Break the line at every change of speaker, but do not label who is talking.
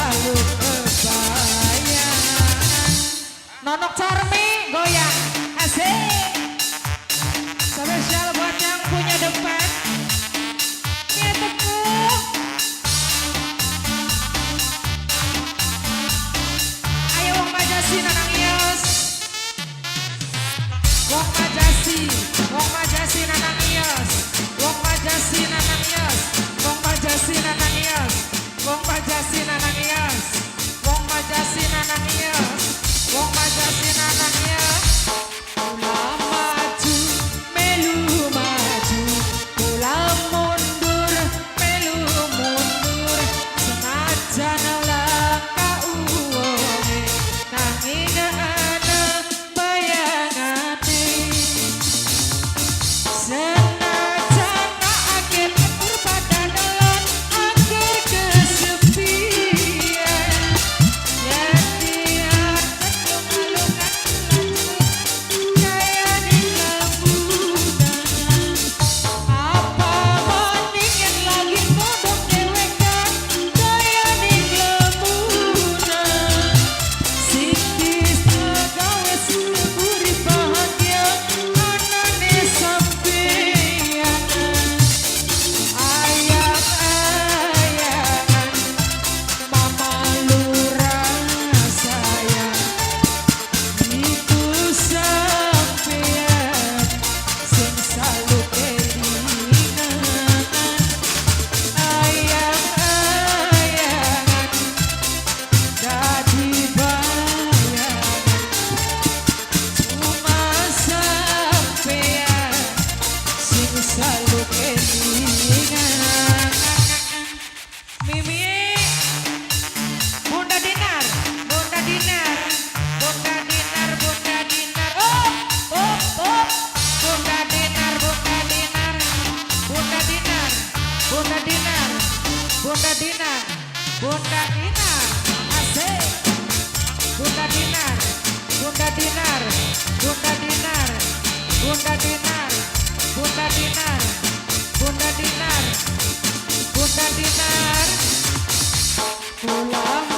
selalu kebayang. Nonok Charmi goyang asik. Spesial buat yang punya depan. Ya Teguh. Ayo wong Majasi nanang ios. Wong Majasi nanang ios. Wong Majasi nanang ios. Wong Majasi nanang ios. Wong Majasi nanang ios. Wong Majasi nanang ios. Wong Majasi nanang ios. Kula maju melu maju, kula mundur melu mundur, senajan langkah uwone nanging ana bayangane. Senajan akhir atur pada dalan akhir kesepian, jadi ada kemalungan kaya di lembunan. Apa mendingan lagi kodok dewekan kaya di lembunan. Sikis tegawe suburi bahagia anane sampeyan. Ayang-ayangan mama lurah sayang, itu sampeyan sing selalu kelingan. Ayang-ayangan dadi bayangan, cuma sampeyan sing selalu kelingan. Mimi, Bunda Dinar, Bunda Dinar, Bunda Dinar, Bunda Dinar, Bunda Dinar, Bunda Dinar, Bunda Dinar, Bunda Dinar, Bunda Dinar, Bunda Dinar, asik. Bunda Dinar, Bunda Dinar, Bunda Dinar, Bunda Dinar, Bunda Dinar, Bunda Dinar, Bunda Dinar, Bunda Dinar.